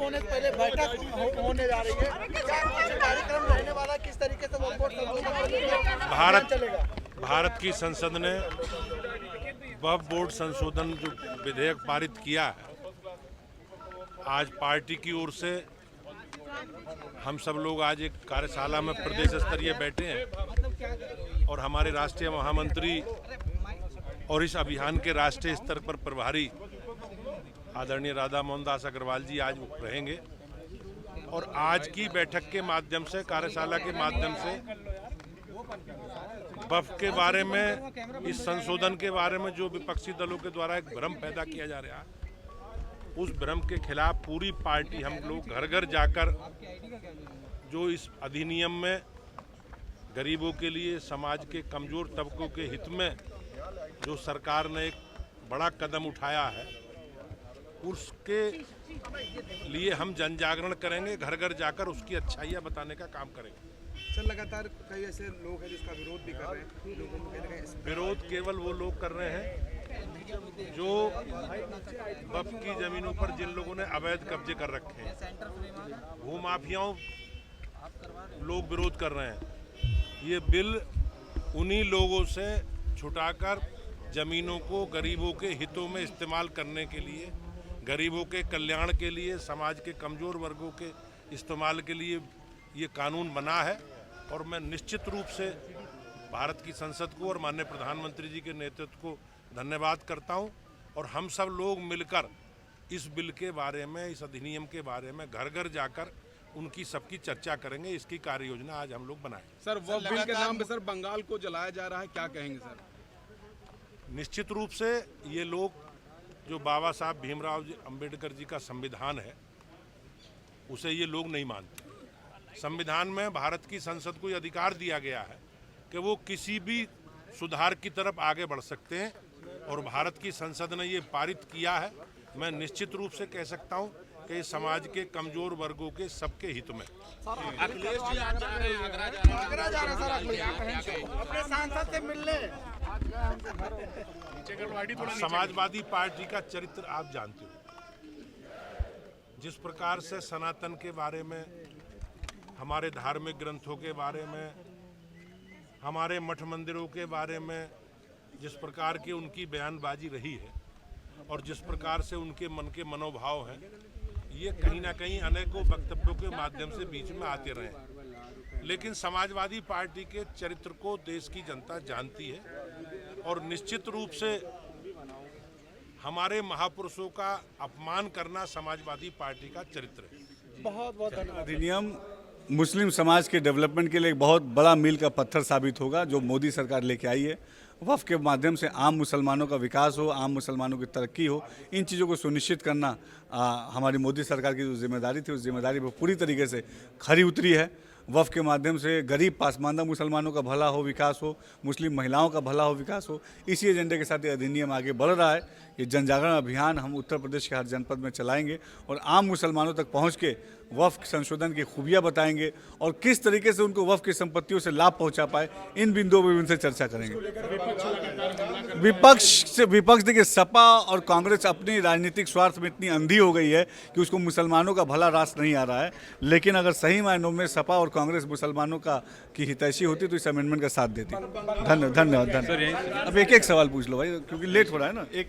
होने से पहले बैठक होने जा रही है, क्या कुछ कार्यक्रम रहने वाला, किस तरीके से वक्फ बोर्ड संशोधन चलेगा? भारत की संसद ने वक्फ बोर्ड संशोधन जो विधेयक पारित किया है, आज पार्टी की ओर से हम सब लोग आज एक कार्यशाला में प्रदेश स्तरीय बैठे हैं और हमारे राष्ट्रीय महामंत्री और इस अभियान के राष्ट्रीय स्तर पर प्रभारी आदरणीय राधा मोहन दास अग्रवाल जी आज रहेंगे और आज की बैठक के माध्यम से, कार्यशाला के माध्यम से वक्फ के बारे में, इस संशोधन के बारे में जो विपक्षी दलों के द्वारा एक भ्रम पैदा किया जा रहा है, उस भ्रम के खिलाफ पूरी पार्टी हम लोग घर घर जाकर जो इस अधिनियम में गरीबों के लिए, समाज के कमजोर तबकों के हित में जो सरकार ने एक बड़ा कदम उठाया है, उसके लिए हम जन जागरण करेंगे, घर घर जाकर उसकी अच्छाइयाँ बताने का काम करेंगे। सर, लगातार कई ऐसे लोग हैं जिसका विरोध भी कर रहे हैं, लोगों को कहीं ना कहीं विरोध केवल वो लोग कर रहे हैं जो वक्फ की जमीनों पर जिन लोगों ने अवैध कब्जे कर रखे हैं, भूमाफियाओं लोग विरोध कर रहे हैं। ये बिल उन्हीं लोगों से छुटाकर जमीनों को गरीबों के हितों में इस्तेमाल करने के लिए, गरीबों के कल्याण के लिए, समाज के कमजोर वर्गों के इस्तेमाल के लिए ये कानून बना है। और मैं निश्चित रूप से भारत की संसद को और माननीय प्रधानमंत्री जी के नेतृत्व को धन्यवाद करता हूं और हम सब लोग मिलकर इस बिल के बारे में, इस अधिनियम के बारे में घर घर जाकर उनकी सबकी चर्चा करेंगे। इसकी कार्य योजना आज हम लोग बनाए। सर, वक्फ बिल के नाम पे सर बंगाल को जलाया जा रहा है, क्या कहेंगे सर? निश्चित रूप से ये लोग जो बाबा साहब भीमराव अंबेडकर जी का संविधान है, उसे ये लोग नहीं मानते। संविधान में भारत की संसद को ये अधिकार दिया गया है कि वो किसी भी सुधार की तरफ आगे बढ़ सकते हैं और भारत की संसद ने ये पारित किया है। मैं निश्चित रूप से कह सकता हूं कि समाज के कमजोर वर्गों के सबके हित में। अखिलेश जी आज जा रहे हैं, आगरा जा रहे हैं सर, अपने सांसद से मिलने। समाजवादी पार्टी का चरित्र आप जानते हो, जिस प्रकार से सनातन के बारे में, हमारे धार्मिक ग्रंथों के बारे में, हमारे मठ मंदिरों के बारे में जिस प्रकार की उनकी बयानबाजी रही है और जिस प्रकार से उनके मन के मनोभाव हैं, ये कहीं ना कहीं अनेकों वक्तव्यों के माध्यम से बीच में आते रहे। लेकिन समाजवादी पार्टी के चरित्र को देश की जनता जानती है और निश्चित रूप से हमारे महापुरुषों का अपमान करना समाजवादी पार्टी का चरित्र है। बहुत बहुत धन्यवाद। अधिनियम मुस्लिम समाज के डेवलपमेंट के लिए एक बहुत बड़ा मील का पत्थर साबित होगा, जो मोदी सरकार लेके आई है। वक्फ के माध्यम से आम मुसलमानों का विकास हो, आम मुसलमानों की तरक्की हो, इन चीज़ों को सुनिश्चित करना हमारी मोदी सरकार की जो जिम्मेदारी थी, उस जिम्मेदारी पर पूरी तरीके से खरी उतरी है। वक्फ के माध्यम से गरीब पासमानदा मुसलमानों का भला हो, विकास हो, मुस्लिम महिलाओं का भला हो, विकास हो, इसी एजेंडे के साथ ये अधिनियम आगे बढ़ रहा है। ये जन जागरण अभियान हम उत्तर प्रदेश के हर जनपद में चलाएंगे और आम मुसलमानों तक पहुंच के वक्फ संशोधन की खूबियां बताएंगे और किस तरीके से उनको वक्फ की संपत्तियों से लाभ पहुंचा पाए, इन बिंदुओं पर उनसे चर्चा करेंगे। विपक्ष देखिए, सपा और कांग्रेस अपनी राजनीतिक स्वार्थ में इतनी अंधी हो गई है कि उसको मुसलमानों का भला रास नहीं आ रहा है। लेकिन अगर सही मायनों में सपा और कांग्रेस मुसलमानों की हितैषी होती तो इस अमेंडमेंट का साथ देती। धन्यवाद। अब एक एक सवाल पूछ लो भाई, क्योंकि लेट हो रहा है ना। एक